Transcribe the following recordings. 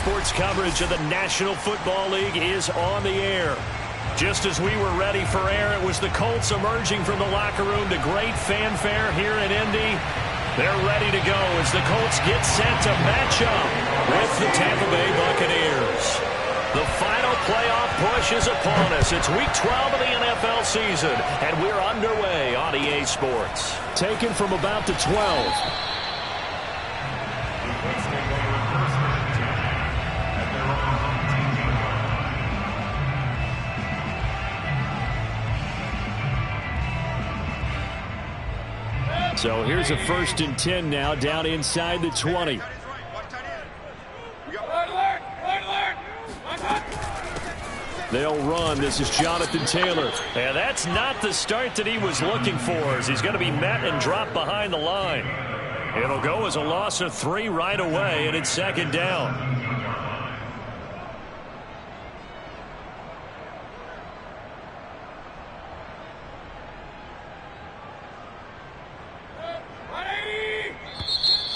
Sports coverage of the National Football League is on the air. Just as we were ready for air, it was the Colts emerging from the locker room to great fanfare here in Indy. They're ready to go as the Colts get set to match up with the Tampa Bay Buccaneers. The final playoff push is upon us. It's Week 12 of the NFL season, and we're underway on EA Sports. Taken from about the 12. So here's a 1st and 10 now, down inside the 20. They'll run. This is Jonathan Taylor. And that's not the start that he was looking for, as he's going to be met and dropped behind the line. It'll go as a loss of 3 right away, and it's 2nd down.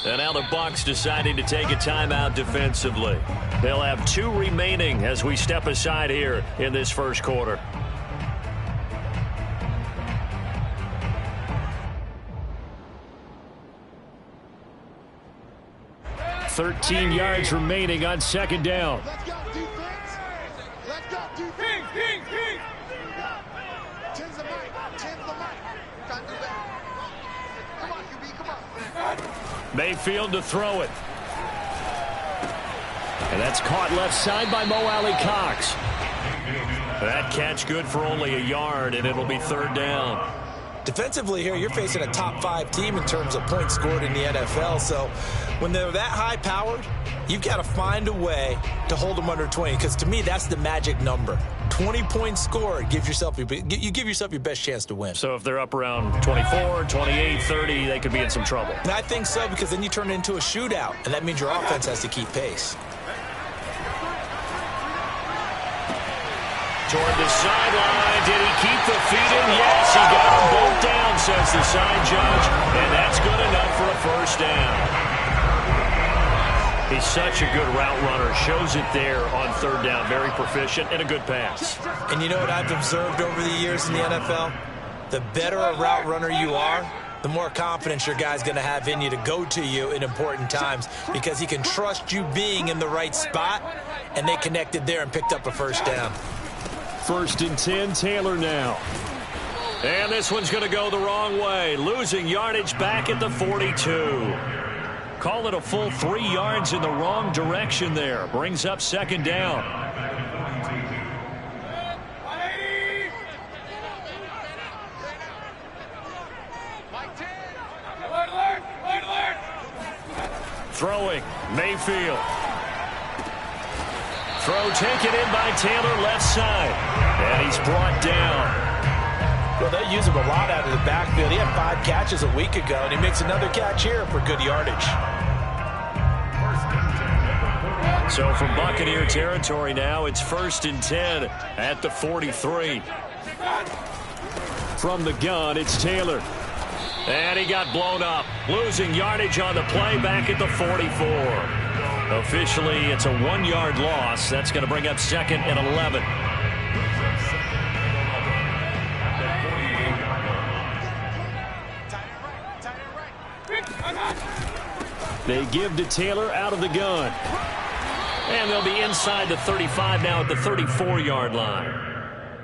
And now the Bucs deciding to take a timeout defensively. They'll have 2 remaining as we step aside here in this first quarter. $13 yards remaining on 2nd down. Let's go, defense. Let's go, defense. King. Tens the mic. Trying to do that. Come on, QB, come on. Mayfield to throw it. And that's caught left side by Mo Alley Cox. That catch good for only a yard, and it'll be 3rd down. Defensively here, you're facing a top 5 team in terms of points scored in the NFL. So when they're that high-powered, you've got to find a way to hold them under 20. Because to me, that's the magic number. 20 points scored, you give yourself your best chance to win. So if they're up around 24, 28, 30, they could be in some trouble. And I think so, because then you turn it into a shootout, and that means your offense has to keep pace. Toward the sideline. Did he keep the feet in? Yes, he got them both down, says the side judge. And that's good enough for a 1st down. He's such a good route runner. Shows it there on 3rd down. Very proficient and a good pass. And you know what I've observed over the years in the NFL? The better a route runner you are, the more confidence your guy's going to have in you to go to you in important times, because he can trust you being in the right spot, and they connected there and picked up a 1st down. 1st and 10, Taylor now. And this one's going to go the wrong way. Losing yardage back at the 42. Call it a full 3 yards in the wrong direction there. Brings up 2nd down. Throwing, Mayfield. Throw taken in by Taylor, left side. And he's brought down. Well, they use him a lot out of the backfield. He had 5 catches a week ago, and he makes another catch here for good yardage. So from Buccaneer territory now, it's 1st and 10 at the 43. From the gun, it's Taylor. And he got blown up. Losing yardage on the play back at the 44. Officially, it's a 1-yard loss. That's going to bring up 2nd and 11. They give to Taylor out of the gun. And they'll be inside the 35 now at the 34-yard line.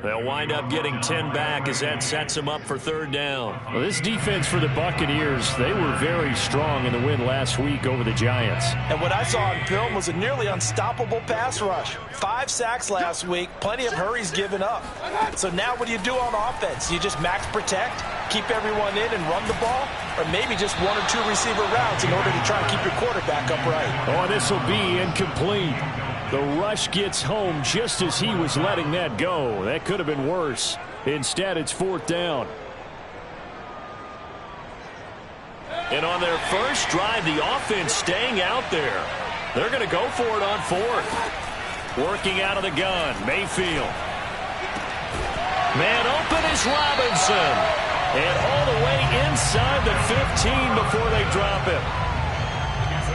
They'll wind up getting 10 back as that sets them up for 3rd down. Well, this defense for the Buccaneers, they were very strong in the win last week over the Giants. And what I saw on film was a nearly unstoppable pass rush. 5 sacks last week, plenty of hurries given up. So now what do you do on offense? You just max protect, keep everyone in and run the ball, or maybe just 1 or 2 receiver routes in order to try and keep your quarterback upright. Oh, this will be incomplete. The rush gets home just as he was letting that go. That could have been worse. Instead, it's 4th down. And on their first drive, the offense staying out there. They're going to go for it on 4th. Working out of the gun, Mayfield. Man open is Robinson. And all the way inside the 15 before they drop him.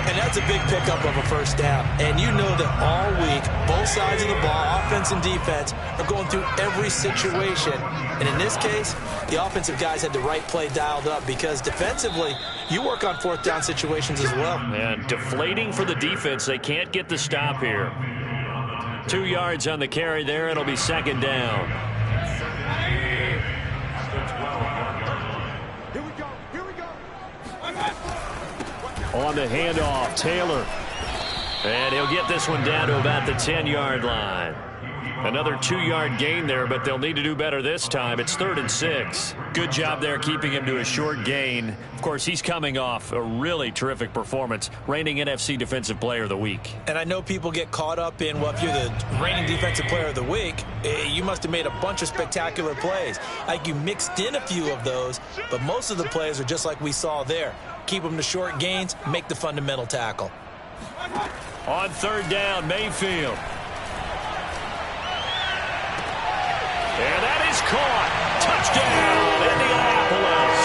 And that's a big pickup of a first down. And you know that all week, both sides of the ball, offense and defense, are going through every situation. And in this case, the offensive guys had the right play dialed up because defensively, you work on fourth down situations as well. And deflating for the defense. They can't get the stop here. 2 yards on the carry there. It'll be second down. Here we go. Here we go. On the handoff, Taylor. And he'll get this one down to about the 10-yard line. Another 2-yard gain there, but they'll need to do better this time. It's 3rd and 6. Good job there keeping him to a short gain. Of course, he's coming off a really terrific performance, reigning NFC Defensive Player of the Week. And I know people get caught up in, well, if you're the reigning Defensive Player of the Week, you must have made a bunch of spectacular plays. Like you mixed in a few of those, but most of the plays are just like we saw there. Keep them to short gains, make the fundamental tackle. On 3rd down, Mayfield. And that is caught. Touchdown, Indianapolis.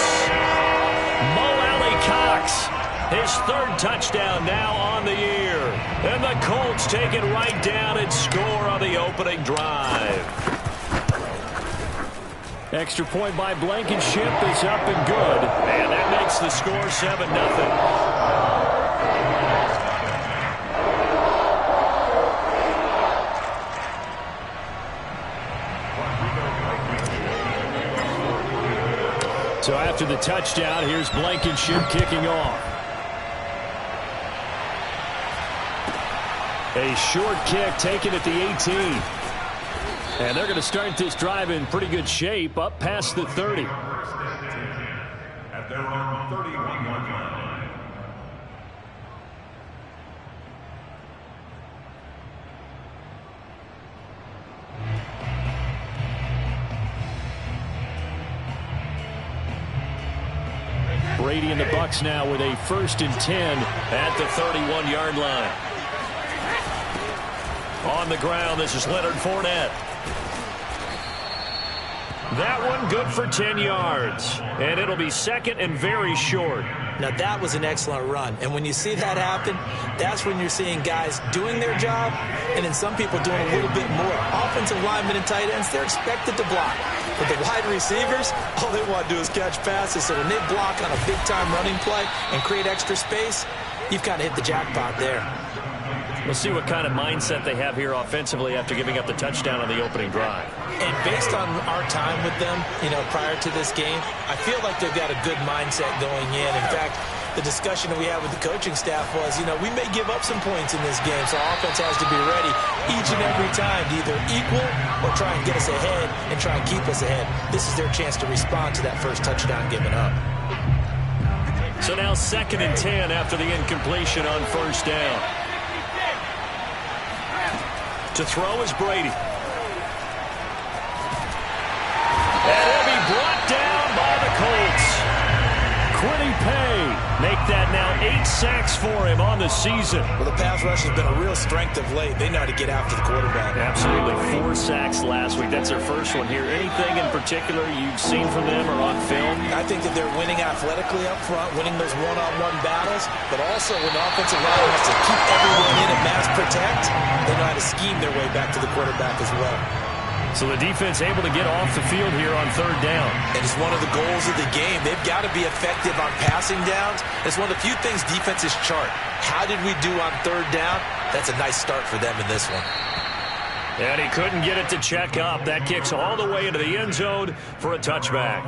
Mo Alley Cox, his 3rd touchdown now on the year. And the Colts take it right down and score on the opening drive. Extra point by Blankenship is up and good. And that makes the score 7-0. So after the touchdown, here's Blankenship kicking off. A short kick taken at the 18. And they're going to start this drive in pretty good shape, up past the 30. At their own 31-yard line. Brady and the Bucs now with a 1st and 10 at the 31-yard line. On the ground, this is Leonard Fournette. That one good for 10 yards. And it'll be 2nd and very short. Now, that was an excellent run. And when you see that happen, that's when you're seeing guys doing their job and then some people doing a little bit more. Offensive linemen and tight ends, they're expected to block. But the wide receivers, all they want to do is catch passes. So when they block on a big-time running play and create extra space, you've kind of hit the jackpot there. We'll see what kind of mindset they have here offensively after giving up the touchdown on the opening drive. And based on our time with them, prior to this game, I feel like they've got a good mindset going in. In fact, the discussion that we had with the coaching staff was, we may give up some points in this game, so our offense has to be ready each and every time to either equal or try and get us ahead and try and keep us ahead. This is their chance to respond to that first touchdown given up. So now 2nd and 10 after the incompletion on 1st down. To throw is Brady. And he'll be brought down by the Colts. Quiddy Pay make that now 8 sacks for him on the season. Well, the pass rush has been a real strength of late. They know how to get after the quarterback. Absolutely. 4 sacks last week. That's their first one here. Anything in particular you've seen from them or on film? I think that they're winning athletically up front, winning those one-on-one battles, but also when the offensive line has to keep everyone in and mass protect, they know how to scheme their way back to the quarterback as well. So the defense able to get off the field here on 3rd down. And it's one of the goals of the game. They've got to be effective on passing downs. It's one of the few things defenses chart. How did we do on 3rd down? That's a nice start for them in this one. And he couldn't get it to check up. That kicks all the way into the end zone for a touchback.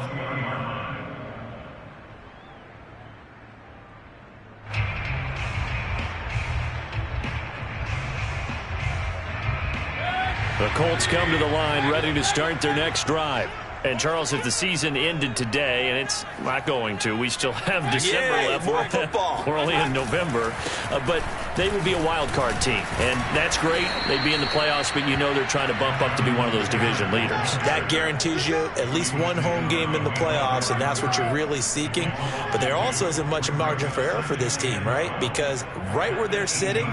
The Colts come to the line ready to start their next drive. And, Charles, if the season ended today, and it's not going to, we still have December left. More football. We're only in November. But they would be a wild card team. And that's great. They'd be in the playoffs, but they're trying to bump up to be one of those division leaders. That guarantees you at least one home game in the playoffs, and that's what you're really seeking. But there also isn't much margin for error for this team, right? Because right where they're sitting,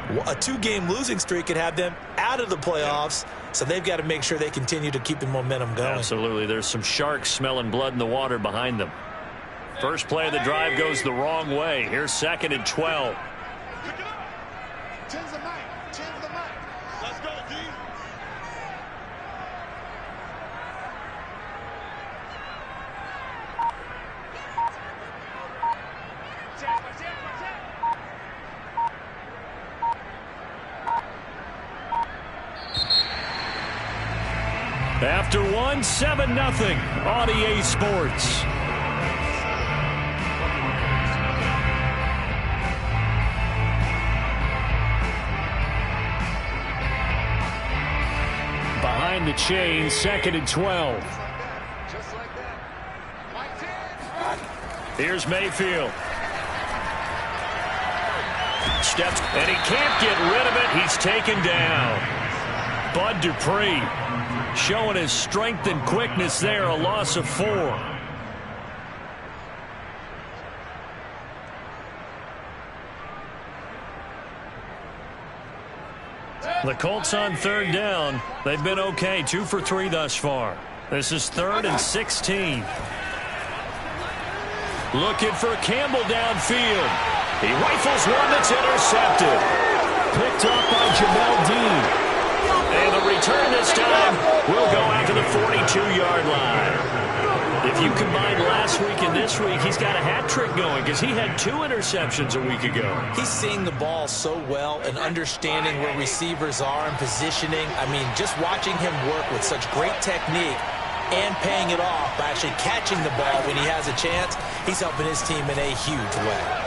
a 2-game losing streak could have them out of the playoffs, so they've got to make sure they continue to keep the momentum going. Absolutely. There's some sharks smelling blood in the water behind them. First play of the drive goes the wrong way. Here's 2nd and 12. Change the mic. Change the mic. Let's go, D. After one, 7-0 on EA Sports. Behind the chain, 2nd and 12. Just like that. Here's Mayfield. Steps, and he can't get rid of it. He's taken down. Bud Dupree showing his strength and quickness there, a loss of 4. The Colts on 3rd down. They've been okay, 2 for 3 thus far. This is 3rd and 16. Looking for Campbell downfield. He rifles one that's intercepted. Picked up by Jamel Dean. And the return this time will go out to the 42-yard line. If you combine last week and this week, he's got a hat trick going because he had 2 interceptions a week ago. He's seeing the ball so well and understanding where receivers are and positioning. I mean, just watching him work with such great technique and paying it off by actually catching the ball when he has a chance, he's helping his team in a huge way.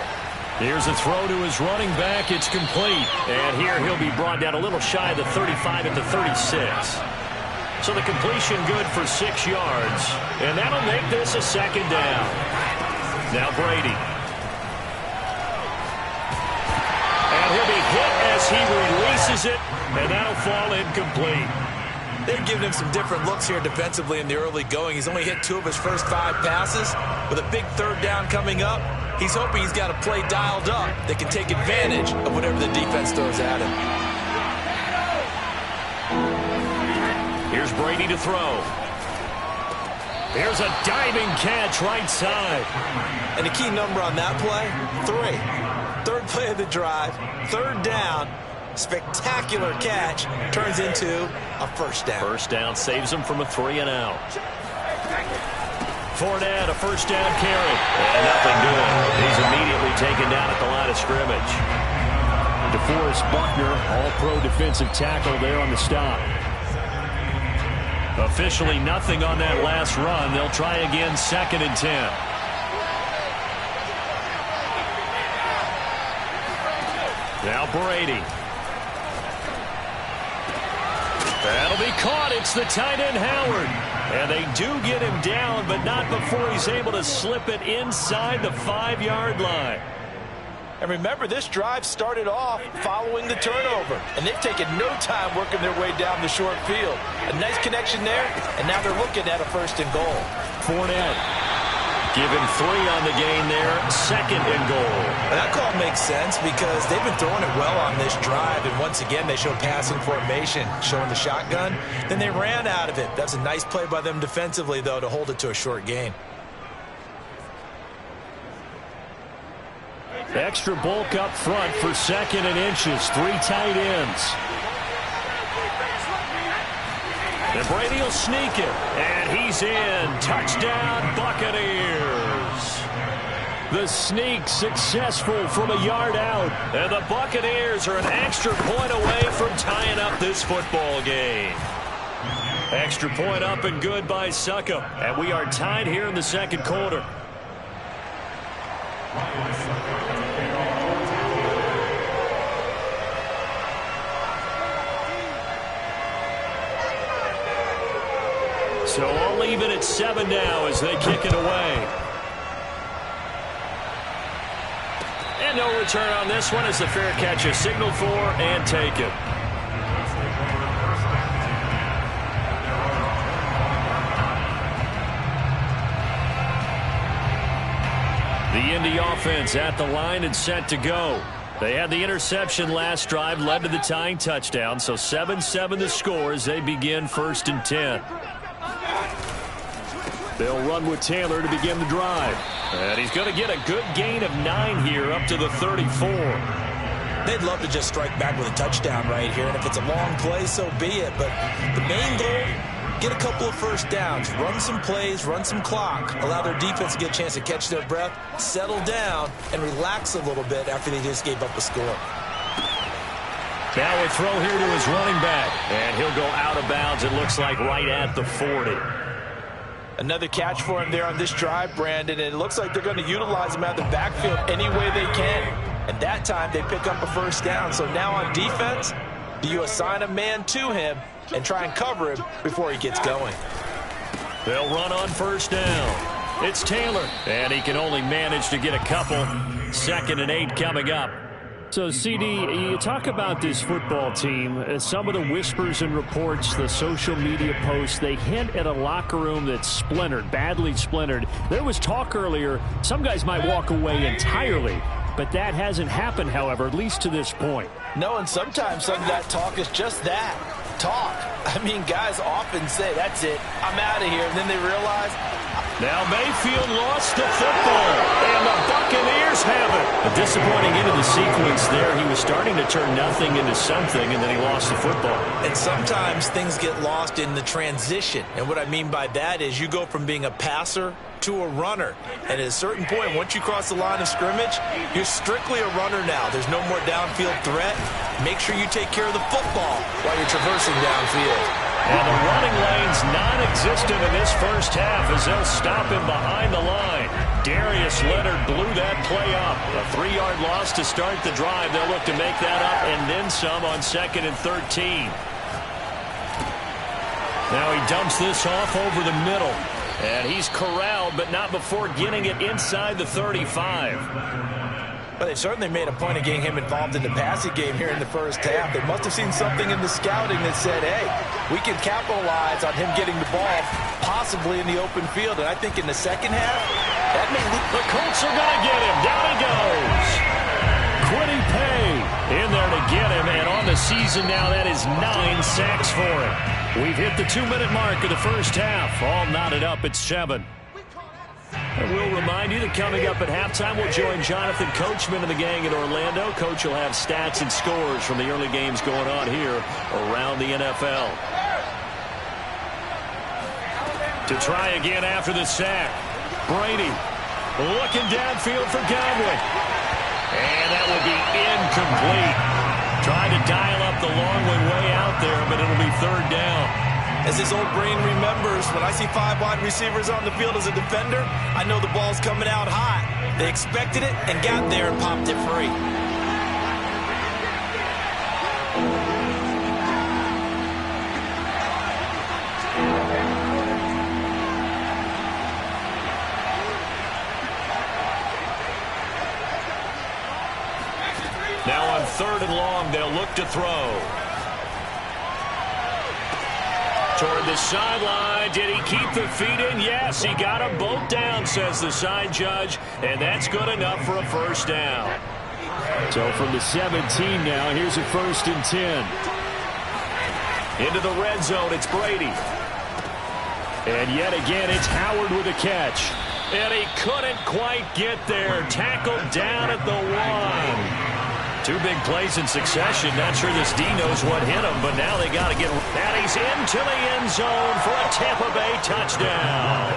Here's a throw to his running back. It's complete. And here he'll be brought down a little shy of the 35 at the 36. So the completion good for 6 yards. And that'll make this a 2nd down. Now Brady. And he'll be hit as he releases it. And that'll fall incomplete. They're giving him some different looks here defensively in the early going. He's only hit 2 of his first 5 passes. With a big 3rd down coming up, he's hoping he's got a play dialed up that can take advantage of whatever the defense throws at him. Here's Brady to throw. Here's a diving catch right side. And the key number on that play, 3. 3rd play of the drive, 3rd down. Spectacular catch turns into a 1st down. 1st down saves him from a 3-and-out. Fournette, a 1st down carry. And nothing doing. He's immediately taken down at the line of scrimmage. DeForest Buckner, all-pro defensive tackle there on the stop. Officially nothing on that last run. They'll try again, 2nd and 10. Now Brady. That'll be caught. It's the tight end, Howard. And they do get him down, but not before he's able to slip it inside the 5-yard line. And remember, this drive started off following the turnover. And they've taken no time working their way down the short field. A nice connection there, and now they're looking at a 1st and goal. Fournette. Give him 3 on the gain there. 2nd and goal. And that call makes sense because they've been throwing it well on this drive. And once again, they show passing formation, showing the shotgun. Then they ran out of it. That's a nice play by them defensively, though, to hold it to a short gain. Extra bulk up front for 2nd and inches. 3 tight ends. And Brady will sneak it. And he's in. Touchdown, Buccaneers. The sneak successful from a yard out. And the Buccaneers are an extra point away from tying up this football game. Extra point up and good by Suckup. And we are tied here in the 2nd quarter. So I'll leave it at 7 now as they kick it away. And no return on this one as the fair catch is signaled for and taken. The Indy offense at the line and set to go. They had the interception last drive, led to the tying touchdown, so 7-7 the score as they begin 1st and 10. They'll run with Taylor to begin the drive. And he's going to get a good gain of 9 here up to the 34. They'd love to just strike back with a touchdown right here, and if it's a long play, so be it. But the main goal, get a couple of first downs, run some plays, run some clock, allow their defense to get a chance to catch their breath, settle down, and relax a little bit after they just gave up a score. Now a throw here to his running back, and he'll go out of bounds, it looks like, right at the 40. Another catch for him there on this drive, Brandon, and it looks like they're going to utilize him out of the backfield any way they can. And that time they pick up a first down. So now on defense, do you assign a man to him and try and cover him before he gets going? They'll run on first down. It's Taylor, and he can only manage to get a couple. 2nd and 8 coming up. So, CD, you talk about this football team. Some of the whispers and reports, the social media posts, they hint at a locker room that's splintered, badly splintered. There was talk earlier, some guys might walk away entirely. But that hasn't happened, however, at least to this point. No, and sometimes some of that talk is just that, talk. I mean, guys often say, that's it, I'm out of here, and then they realize. Now Mayfield lost the football, and the Buccaneers have it. A disappointing end of the sequence there. He was starting to turn nothing into something, and then he lost the football. And sometimes things get lost in the transition. And what I mean by that is you go from being a passer to a runner. And at a certain point, once you cross the line of scrimmage, you're strictly a runner now. There's no more downfield threat. Make sure you take care of the football while you're traversing downfield. And the running lane's non-existent in this first half as they'll stop him behind the line. Darius Leonard blew that play up. A 3-yard loss to start the drive. They'll look to make that up and then some on 2nd and 13. Now he dumps this off over the middle. And he's corralled, but not before getting it inside the 35. But they certainly made a point of getting him involved in the passing game here in the first half. They must have seen something in the scouting that said, hey, we can capitalize on him getting the ball possibly in the open field. And I think in the second half, that may lead. The Colts are going to get him. Down he goes. Quiddy Pay in there to get him. And on the season now, that is 9 sacks for him. We've hit the 2-minute mark of the first half. All knotted up at 7. And we'll remind you that coming up at halftime, we'll join Jonathan Coachman and the gang in Orlando. Coach will have stats and scores from the early games going on here around the NFL. To try again after the sack. Brady looking downfield for Godwin. And that will be incomplete. Trying to dial up the long one way out there, but it'll be 3rd down. As his old brain remembers, when I see 5 wide receivers on the field as a defender, I know the ball's coming out hot. They expected it and got there and popped it free. Now on 3rd and long, they'll look to throw. Toward the sideline. Did he keep the feet in? Yes, he got them both down, says the side judge. And that's good enough for a first down. So from the 17 now, here's a 1st and 10. Into the red zone, it's Brady. And yet again, it's Howard with a catch. And he couldn't quite get there. Tackled down at the 1. 2 big plays in succession. Not sure this D knows what hit him, but now they got to get. And he's into the end zone for a Tampa Bay touchdown.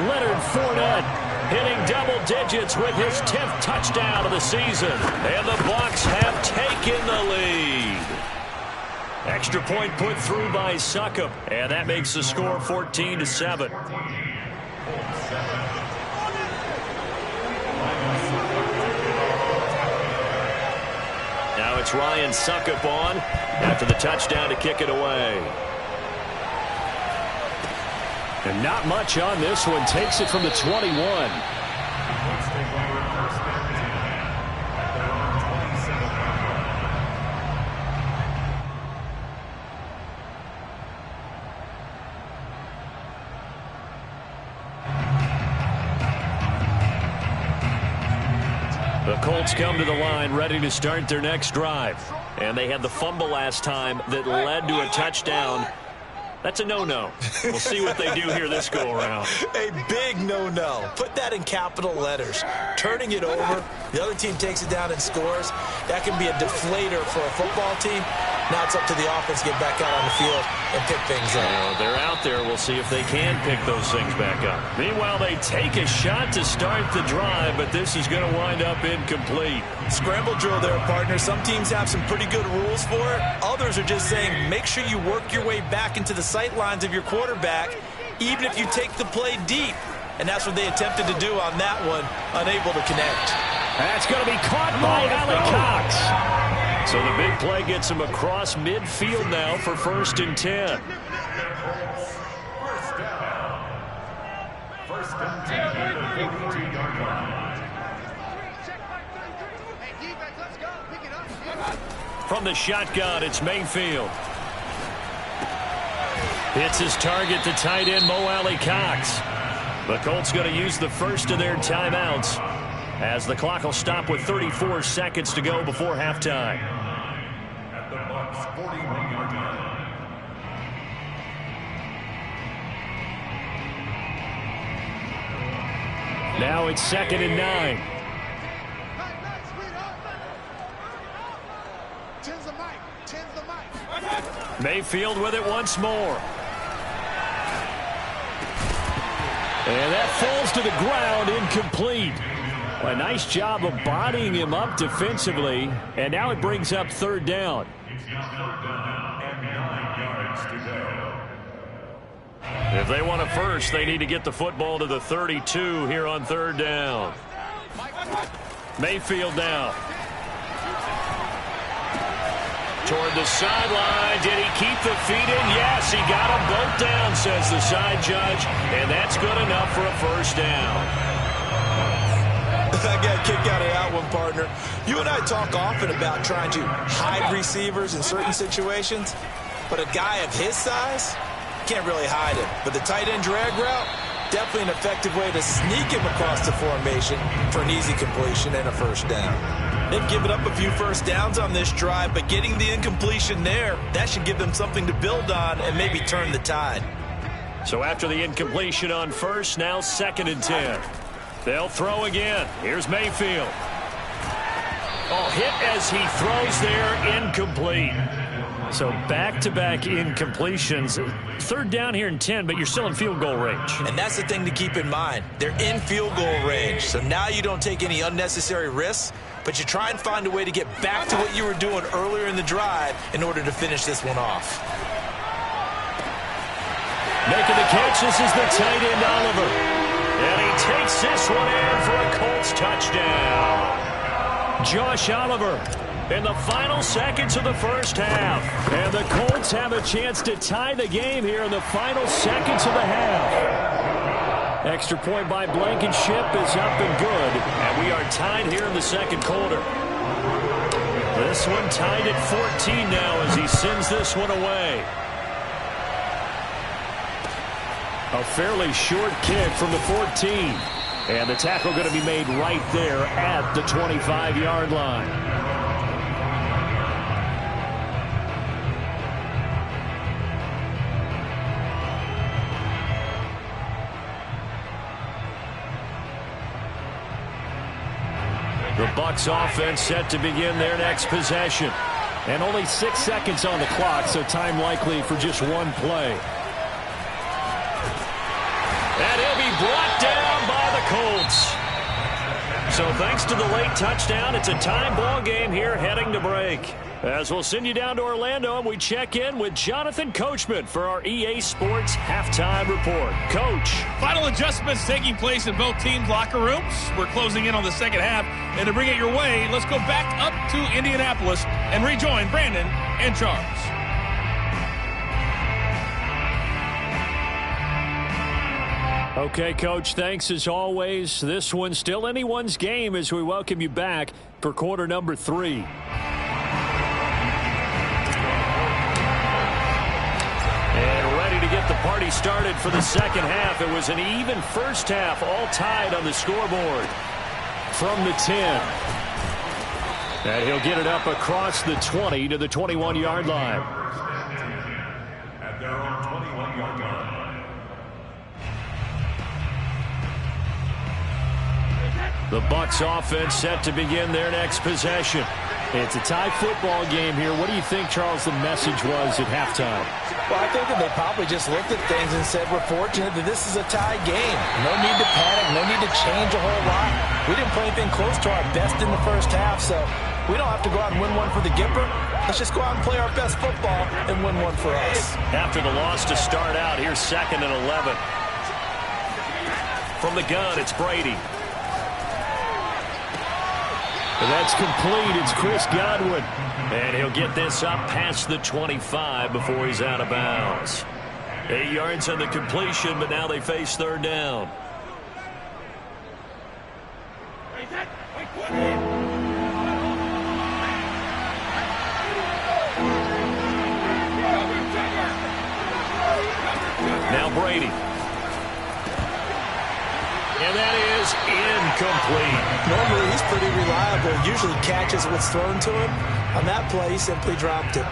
Leonard Fournette hitting double digits with his 10th touchdown of the season. And the Bucs have taken the lead. Extra point put through by Succop. And that makes the score 14-7. Now it's Ryan Succop on after the touchdown to kick it away. And not much on this one. Takes it from the 21. The Colts come to the line ready to start their next drive. And they had the fumble last time that led to a touchdown. That's a no-no. We'll see what they do here this go-around. A big no-no. Put that in capital letters. Turning it over, the other team takes it down and scores. That can be a deflator for a football team. Now it's up to the offense to get back out on the field and pick things up. They're out there. We'll see if they can pick those things back up. Meanwhile, they take a shot to start the drive, but this is going to wind up incomplete. Scramble drill there, partner. Some teams have some pretty good rules for it. Others are just saying make sure you work your way back into the sight lines of your quarterback, even if you take the play deep. And that's what they attempted to do on that one, unable to connect. That's going to be caught by Alec Cox. So the big play gets him across midfield now for 1st and 10. First down, 10 at the 43-yard line. Hey, defense, let's go. Pick it up. From the shotgun, it's Mayfield. Hits his target to tight end Mo Alley Cox. The Colts going to use the first of their timeouts as the clock will stop with 34 seconds to go before halftime. At the Bucs 41-yard line. Now it's 2nd and 9. Tens the mic. Tens the mic. Mayfield with it once more. And that falls to the ground, incomplete. A nice job of bodying him up defensively, and now it brings up 3rd down. It's now 3rd down and 9 yards to go. If they want a first, they need to get the football to the 32 here on 3rd down. Mayfield now. Toward the sideline. Did he keep the feet in? Yes, he got them both down, says the side judge. And that's good enough for a 1st down. I got a kick out of that one, partner. You and I talk often about trying to hide receivers in certain situations, but a guy of his size can't really hide him. But the tight end drag route, definitely an effective way to sneak him across the formation for an easy completion and a 1st down. They've given up a few 1st downs on this drive, but getting the incompletion there, that should give them something to build on and maybe turn the tide. So after the incompletion on 1st, now 2nd and 10. They'll throw again. Here's Mayfield. Oh, hit as he throws there, incomplete. So back-to-back incompletions. 3rd down here and 10, but you're still in field goal range. And that's the thing to keep in mind. They're in field goal range, so now you don't take any unnecessary risks, but you try and find a way to get back to what you were doing earlier in the drive in order to finish this one off. Making the catch, this is the tight end Oliver. And he takes this one in for a Colts touchdown. Josh Oliver in the final seconds of the 1st half. And the Colts have a chance to tie the game here in the final seconds of the half. Extra point by Blankenship is up and good. And we are tied here in the 2nd quarter. This one tied at 14 now as he sends this one away. A fairly short kick from the 14. And the tackle going to be made right there at the 25-yard line. The Bucs offense set to begin their next possession. And only 6 seconds on the clock, so time likely for just one play. And he'll be brought down by the Colts. So thanks to the late touchdown, it's a time ball game here heading to break. As we'll send you down to Orlando, and we check in with Jonathan Coachman for our EA Sports Halftime Report. Coach. Final adjustments taking place in both teams' locker rooms. We're closing in on the 2nd half. And to bring it your way, let's go back up to Indianapolis and rejoin Brandon and Charles. Okay, Coach, thanks as always. This one's still anyone's game as we welcome you back for quarter number 3. And ready to get the party started for the 2nd half. It was an even 1st half, all tied on the scoreboard. From the 10. And he'll get it up across the 20 to the 21-yard line. their own 21-yard line. The Bucs offense set to begin their next possession. It's a tie football game here. What do you think, Charles, the message was at halftime? Well, I think that they probably just looked at things and said, we're fortunate that this is a tie game. No need to panic. No need to change a whole lot. We didn't play anything close to our best in the first half, so we don't have to go out and win one for the Gipper. Let's just go out and play our best football and win one for us. After the loss to start out, here's 2nd and 11. From the gun, it's Brady. And that's complete. It's Chris Godwin. And he'll get this up past the 25 before he's out of bounds. 8 yards on the completion, but now they face 3rd down. Now Brady. And that is incomplete. Normally, he's pretty reliable. Usually catches what's thrown to him. On that play, he simply dropped it.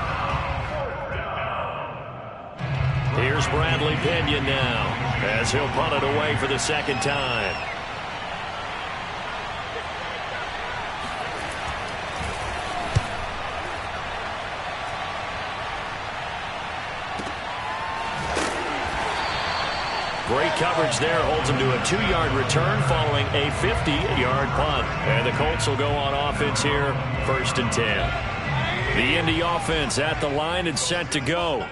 Here's Bradley Pinion now, as he'll punt it away for the 2nd time. Great coverage there, holds him to a 2-yard return following a 50-yard punt. And the Colts will go on offense here, 1st and 10. The Indy offense at the line and set to go.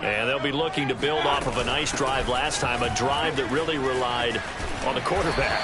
And they'll be looking to build off of a nice drive last time, a drive that really relied on the quarterback.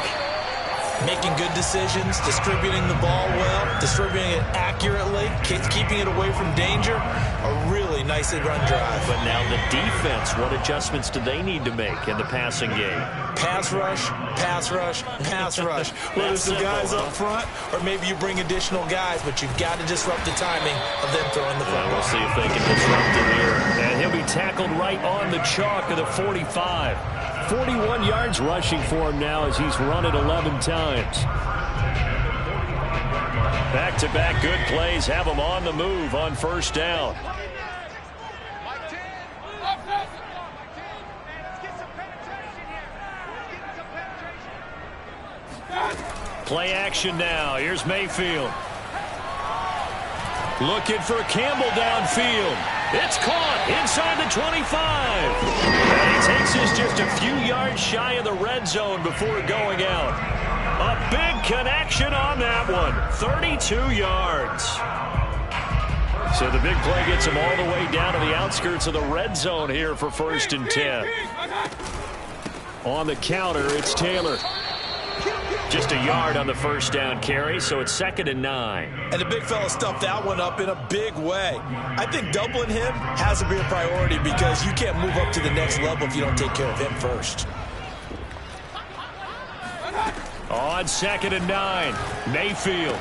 Making good decisions, distributing the ball well, distributing it accurately, keeping it away from danger. A really nicely run drive. But now the defense, what adjustments do they need to make in the passing game? Pass rush, pass rush, pass rush. Whether it's the guys up front or maybe you bring additional guys, but you've got to disrupt the timing of them throwing the football. We'll see if they can disrupt it here. And he'll be tackled right on the chalk of the 45. 41 yards rushing for him now as he's run it 11 times. Back-to-back good plays have him on the move on 1st down. Play action now. Here's Mayfield. Looking for Campbell downfield. It's caught inside the 25. And he takes us just a few yards shy of the red zone before going out. A big connection on that one. 32 yards. So the big play gets him all the way down to the outskirts of the red zone here for 1st and 10. On the counter, it's Taylor. Just a yard on the 1st down carry, so it's 2nd and 9. And the big fella stuffed that one up in a big way. I think doubling him has to be a priority because you can't move up to the next level if you don't take care of him first. On 2nd and 9, Mayfield.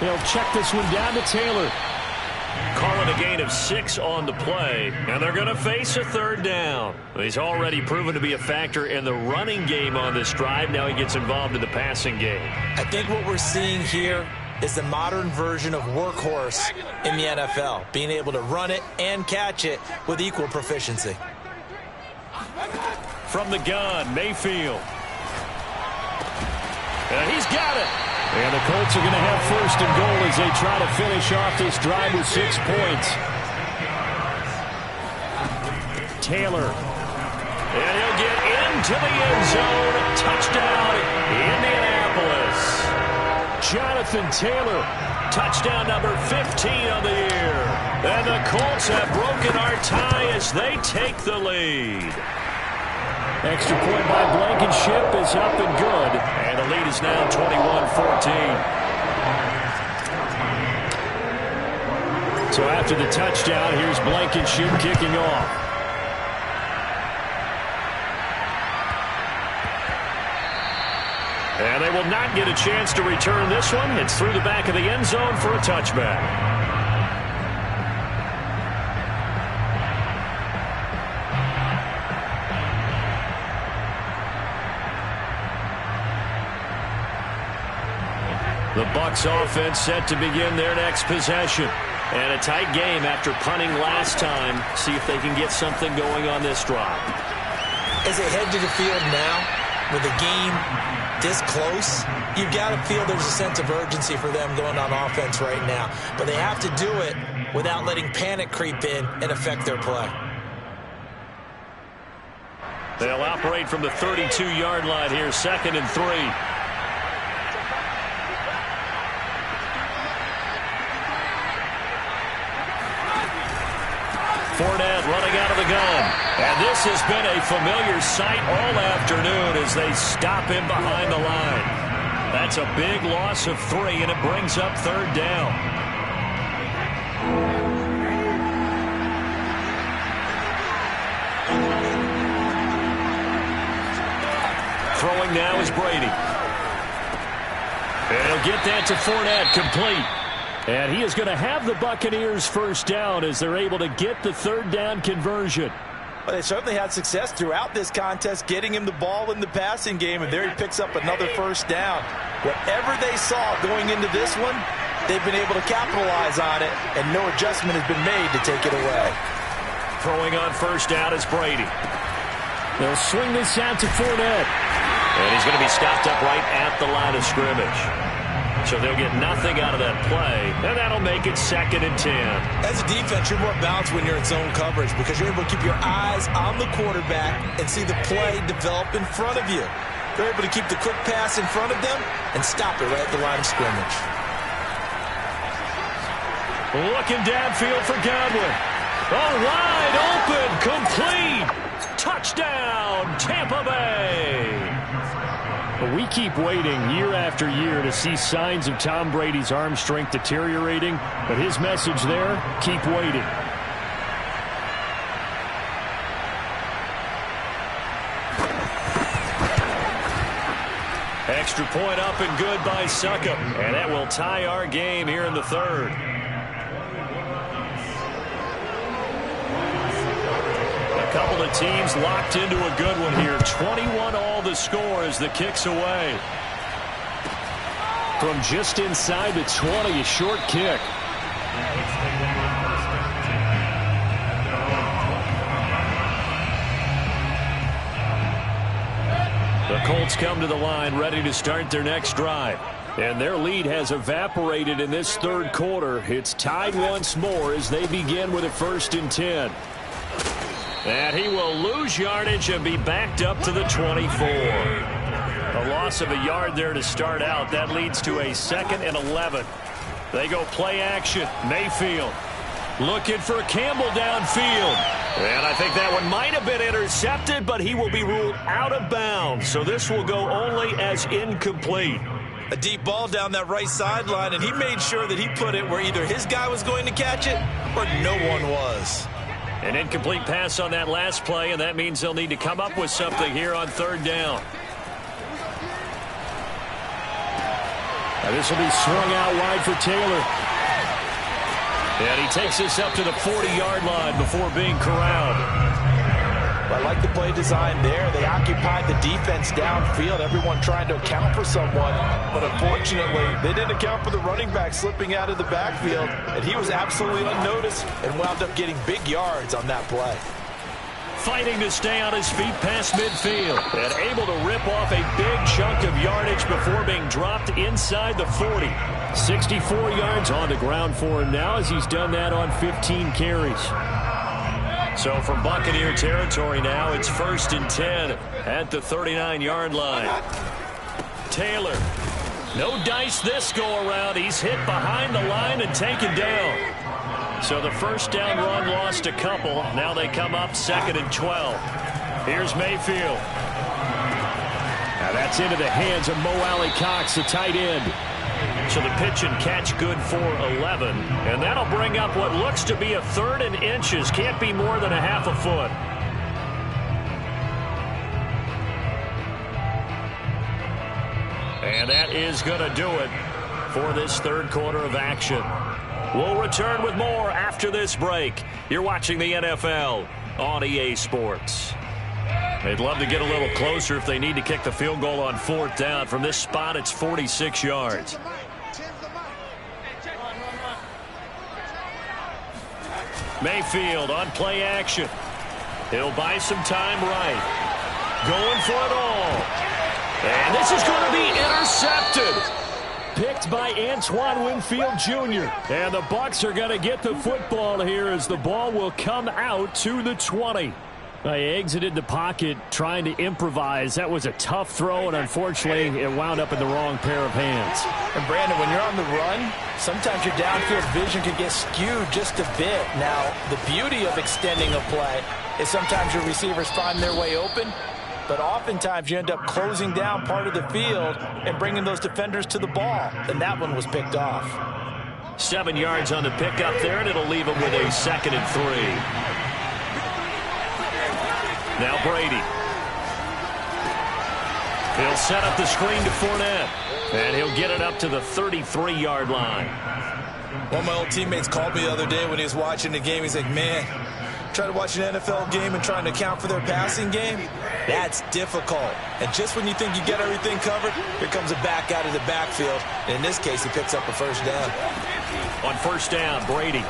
They'll check this one down to Taylor. Calling a gain of 6 on the play, and they're going to face a 3rd down. He's already proven to be a factor in the running game on this drive. Now he gets involved in the passing game. I think what we're seeing here is the modern version of workhorse in the NFL, being able to run it and catch it with equal proficiency. From the gun, Mayfield. And he's got it. And the Colts are going to have 1st and goal as they try to finish off this drive with 6 points. Taylor. And he'll get into the end zone. Touchdown, Indianapolis. Jonathan Taylor. Touchdown number 15 on the year. And the Colts have broken our tie as they take the lead. Extra point by Blankenship is up and good. And the lead is now 21-14. So after the touchdown, here's Blankenship kicking off. And they will not get a chance to return this one. It's through the back of the end zone for a touchback. The Bucs offense set to begin their next possession. And a tight game after punting last time. See if they can get something going on this drive. As they head to the field now, with the game this close, you've got to feel there's a sense of urgency for them going on offense right now. But they have to do it without letting panic creep in and affect their play. They'll operate from the 32-yard line here, 2nd and 3. Fournette running out of the gun. And this has been a familiar sight all afternoon as they stop him behind the line. That's a big loss of 3, and it brings up 3rd down. Throwing now is Brady. And he'll get that to Fournette, complete. And he is going to have the Buccaneers first down as they're able to get the 3rd down conversion. Well, they certainly had success throughout this contest getting him the ball in the passing game, and there he picks up another first down. Whatever they saw going into this one, they've been able to capitalize on it, and no adjustment has been made to take it away. Throwing on first down is Brady. They'll swing this out to Fournette. And he's going to be stopped up right at the line of scrimmage. So they'll get nothing out of that play, and that'll make it 2nd and 10. As a defense, you're more balanced when you're in zone coverage because you're able to keep your eyes on the quarterback and see the play develop in front of you. They're able to keep the quick pass in front of them and stop it right at the line of scrimmage. Looking downfield for Godwin. Oh, wide open, complete. Touchdown, Tampa Bay. We keep waiting year after year to see signs of Tom Brady's arm strength deteriorating, but his message there, keep waiting. Extra point up and good by Succop, and that will tie our game here in the 3rd. Couple of teams locked into a good one here. 21 all the score as the kick's away. From just inside the 20, a short kick. The Colts come to the line ready to start their next drive. And their lead has evaporated in this 3rd quarter. It's tied once more as they begin with a 1st and 10. And he will lose yardage and be backed up to the 24. A loss of a yard there to start out. That leads to a 2nd and 11. They go play action. Mayfield looking for Campbell downfield. And I think that one might have been intercepted, but he will be ruled out of bounds. So this will go only as incomplete. A deep ball down that right sideline, and he made sure that he put it where either his guy was going to catch it or no one was. An incomplete pass on that last play, and that means they'll need to come up with something here on 3rd down. Now this will be swung out wide for Taylor. And he takes this up to the 40-yard line before being corralled. I like the play design there. They occupied the defense downfield, everyone trying to account for someone. But unfortunately, they didn't account for the running back slipping out of the backfield. And he was absolutely unnoticed and wound up getting big yards on that play. Fighting to stay on his feet past midfield. And able to rip off a big chunk of yardage before being dropped inside the 40. 64 yards on the ground for him now as he's done that on 15 carries. So from Buccaneer territory now, it's 1st and 10 at the 39-yard line. Taylor, no dice this go-around. He's hit behind the line and taken down. So the first down run lost a couple. Now they come up 2nd and 12. Here's Mayfield. Now that's into the hands of Mo Alley-Cox, the tight end. So the pitch and catch good for 11. And that'll bring up what looks to be a 3rd and inches. Can't be more than a half a foot. And that is going to do it for this 3rd quarter of action. We'll return with more after this break. You're watching the NFL on EA Sports. They'd love to get a little closer if they need to kick the field goal on 4th down. From this spot, it's 46 yards. Mayfield on play action. He'll buy some time right. Going for it all. And this is going to be intercepted. Picked by Antoine Winfield Jr. And the Bucs are going to get the football here as the ball will come out to the 20. He exited the pocket trying to improvise. That was a tough throw, and unfortunately, it wound up in the wrong pair of hands. And, Brandon, when you're on the run, sometimes your downfield vision can get skewed just a bit. Now, the beauty of extending a play is sometimes your receivers find their way open, but oftentimes you end up closing down part of the field and bringing those defenders to the ball, and that one was picked off. 7 yards on the pickup there, and it'll leave him with a 2nd and 3. Now Brady. He'll set up the screen to Fournette, and he'll get it up to the 33-yard line. One of my old teammates called me the other day when he was watching the game. He's like, man, try to watch an NFL game and trying to account for their passing game? That's difficult. And just when you think you get everything covered, here comes a back out of the backfield. And in this case, he picks up a first down. On first down, Brady.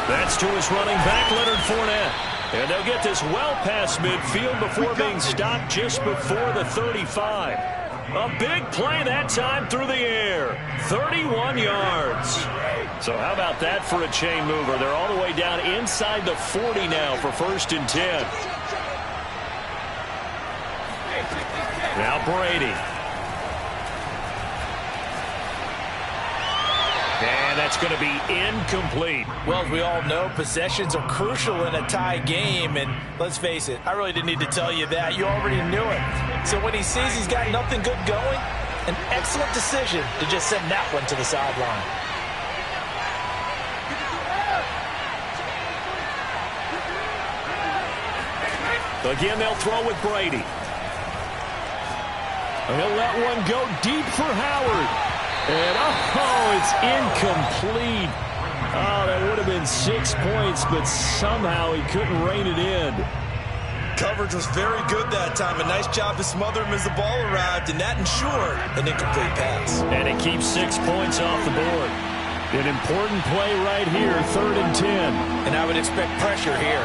That's to his running back, Leonard Fournette. And they'll get this well past midfield before being stopped just before the 35. A big play that time through the air. 31 yards. So how about that for a chain mover? They're all the way down inside the 40 now for 1st and 10. Now Brady. And that's going to be incomplete. Well, as we all know, possessions are crucial in a tie game. And let's face it, I really didn't need to tell you that. You already knew it. So when he sees he's got nothing good going, an excellent decision to just send that one to the sideline. Again, they'll throw with Brady. He'll let one go deep for Howard. And, it's incomplete. Oh, that would have been 6 points, but somehow he couldn't rein it in. Coverage was very good that time. A nice job to smother him as the ball arrived, and that ensured an incomplete pass. And it keeps 6 points off the board. An important play right here, 3rd and 10. And I would expect pressure here.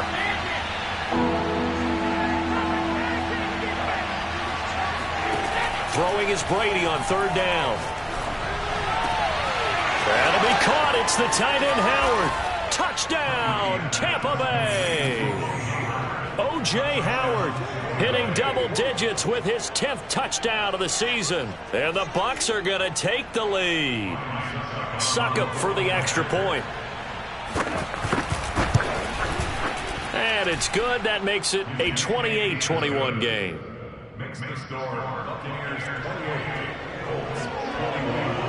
Throwing is Brady on 3rd down. That'll be caught. It's the tight end, Howard. Touchdown, Tampa Bay. O.J. Howard hitting double digits with his 10th touchdown of the season. And the Bucs are going to take the lead. Succop for the extra point. And it's good. That makes it a 28-21 game. Makes the score Buccaneers 28, Colts 21.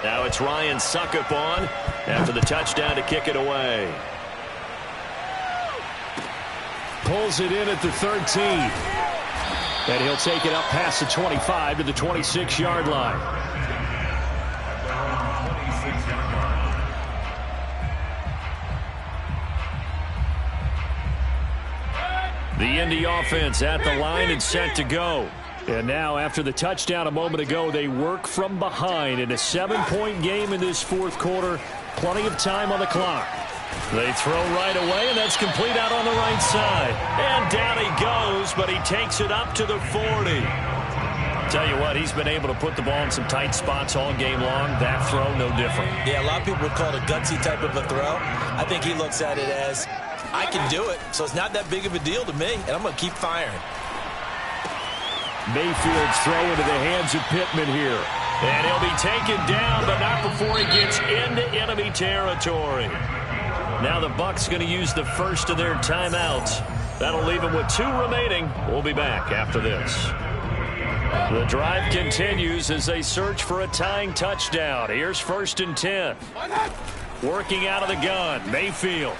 Now it's Ryan Succop on after the touchdown to kick it away. Pulls it in at the 13. And he'll take it up past the 25 to the 26-yard line. The Indy offense at the line and set to go. And now, after the touchdown a moment ago, they work from behind in a 7-point game in this 4th quarter. Plenty of time on the clock. They throw right away, and that's complete out on the right side. And down he goes, but he takes it up to the 40. Tell you what, he's been able to put the ball in some tight spots all game long. That throw, no different. Yeah, a lot of people would call it a gutsy type of a throw. I think he looks at it as, I can do it, so it's not that big of a deal to me, and I'm going to keep firing. Mayfield's throw into the hands of Pittman here. And he'll be taken down, but not before he gets into enemy territory. Now the Bucs going to use the first of their timeouts. That'll leave them with 2 remaining. We'll be back after this. The drive continues as they search for a tying touchdown. Here's 1st and 10. Working out of the gun, Mayfield.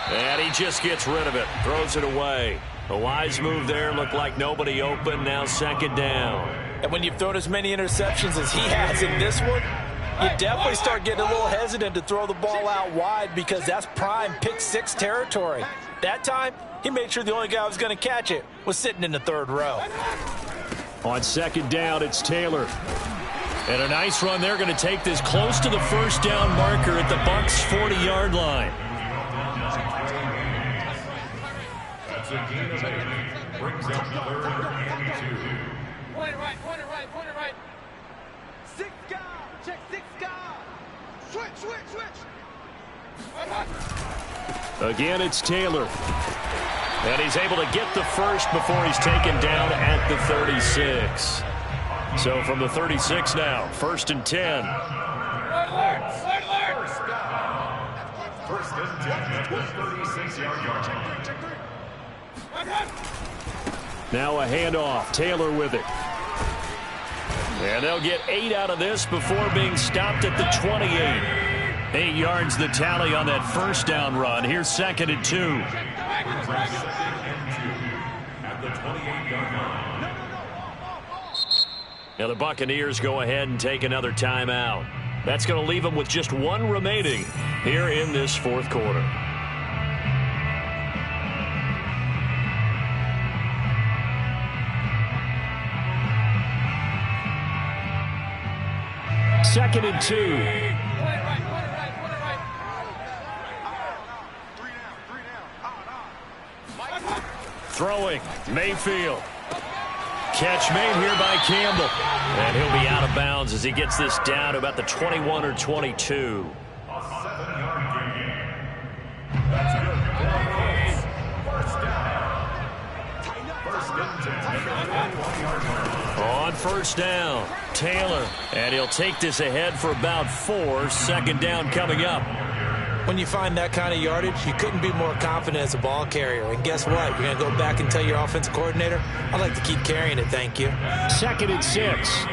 And he just gets rid of it, throws it away. A wise move there, looked like nobody open, now 2nd down. And when you've thrown as many interceptions as he has in this one, you definitely start getting a little hesitant to throw the ball out wide because that's prime pick 6 territory. That time, he made sure the only guy who was going to catch it was sitting in the 3rd row. On 2nd down, it's Taylor. And a nice run there, going to take this close to the first down marker at the Bucs' 40-yard line. That's a gain of 8. Brings up 3rd and 2. Point it right. 6 guard. Check 6 guard. Switch. Again, it's Taylor. And he's able to get the first before he's taken down at the 36. So from the 36 now, 1st and 10. First and 10 at the 36-yard line. Now a handoff. Taylor with it. And they'll get 8 out of this before being stopped at the 28. 8 yards the tally on that first down run. Here's 2nd and 2. At the 28-yard line. Now the Buccaneers go ahead and take another timeout. That's going to leave them with just 1 remaining here in this 4th quarter. Second and 2. 3 down. Throwing, Mayfield. Catch made here by Campbell. And he'll be out of bounds as he gets this down to about the 21 or 22. A 7-yard gain. That's good. First down. First and 10 at the 20-yard line. On first down, Taylor. And he'll take this ahead for about 4. 2nd down coming up. When you find that kind of yardage, you couldn't be more confident as a ball carrier. And guess what? You're going to go back and tell your offensive coordinator, I'd like to keep carrying it, thank you. 2nd and 6.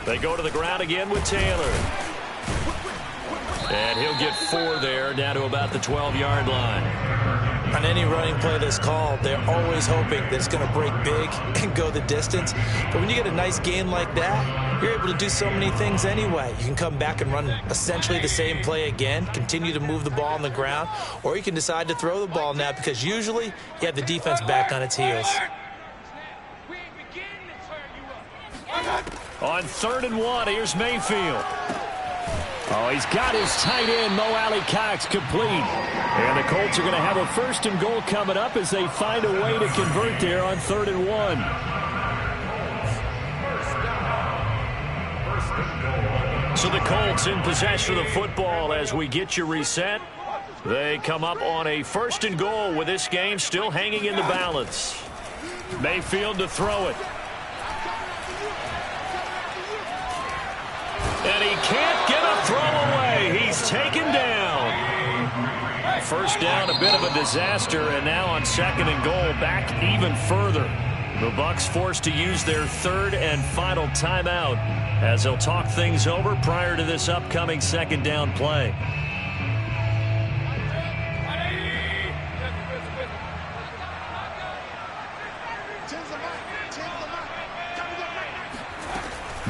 They go to the ground again with Taylor. And he'll get 4 there, down to about the 12-yard line. On any running play that's called, they're always hoping that it's going to break big and go the distance. But when you get a nice gain like that, you're able to do so many things anyway. You can come back and run essentially the same play again, continue to move the ball on the ground, or you can decide to throw the ball now because usually you have the defense back on its heels. On 3rd and 1, here's Mayfield. Oh, he's got his tight end, Mo Alley-Cox, complete. And the Colts are going to have a 1st and goal coming up as they find a way to convert there on 3rd and 1. So the Colts in possession of the football as we get you reset. They come up on a 1st and goal with this game still hanging in the balance. Mayfield to throw it. And he can't get a throw away. He's taken down. First down, a bit of a disaster, and now on 2nd and goal, back even further. The Bucs forced to use their 3rd and final timeout as they'll talk things over prior to this upcoming 2nd down play.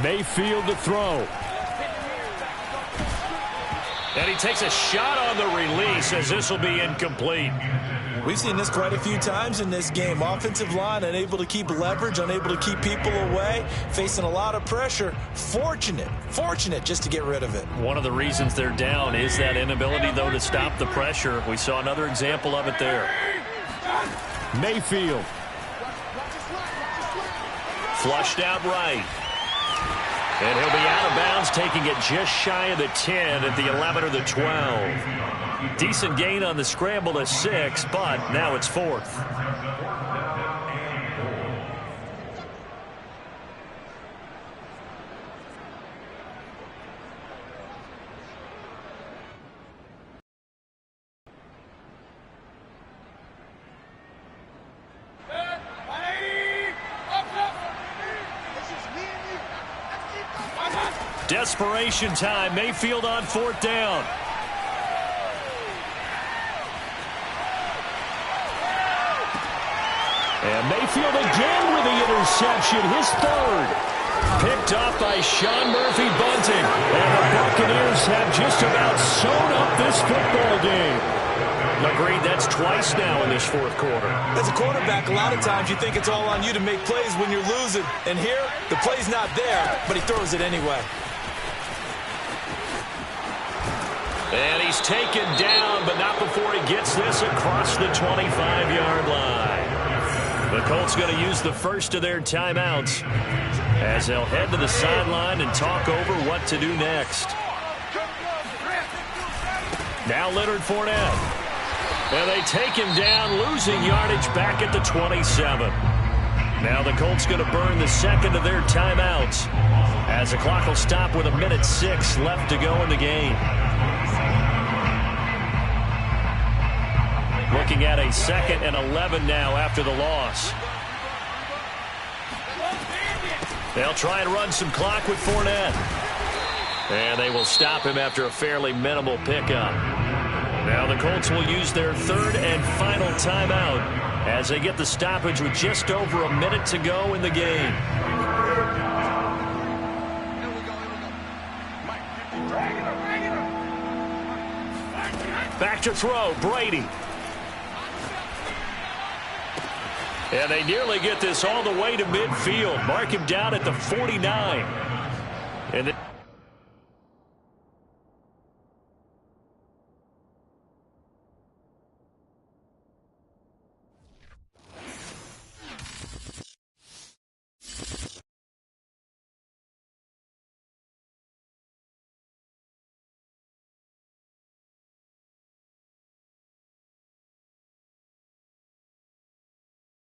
Mayfield to throw. And he takes a shot on the release as this will be incomplete. We've seen this quite a few times in this game. Offensive line unable to keep leverage, unable to keep people away, facing a lot of pressure. Fortunate just to get rid of it. One of the reasons they're down is that inability, though, to stop the pressure. We saw another example of it there. Mayfield. Flushed out right. And he'll be out of bounds, taking it just shy of the 10 at the 11 or the 12. Decent gain on the scramble to 6, but now it's 4th. Desperation time. Mayfield on 4th down. And Mayfield again with the interception, his 3rd. Picked off by Sean Murphy-Bunting. And the Buccaneers have just about sewn up this football game. Agreed, that's twice now in this fourth quarter. As a quarterback, a lot of times you think it's all on you to make plays when you're losing. And here, the play's not there, but he throws it anyway. And he's taken down, but not before he gets this across the 25-yard line. The Colts going to use the first of their timeouts as they'll head to the sideline and talk over what to do next. Now Leonard Fournette. And they take him down, losing yardage back at the 27. Now the Colts going to burn the second of their timeouts as the clock will stop with 1:06 left to go in the game. Looking at a 2nd and 11 now after the loss. They'll try and run some clock with Fournette. And they will stop him after a fairly minimal pickup. Now the Colts will use their third and final timeout as they get the stoppage with just over a minute to go in the game. Back to throw, Brady. And they nearly get this all the way to midfield. Mark him down at the 49. And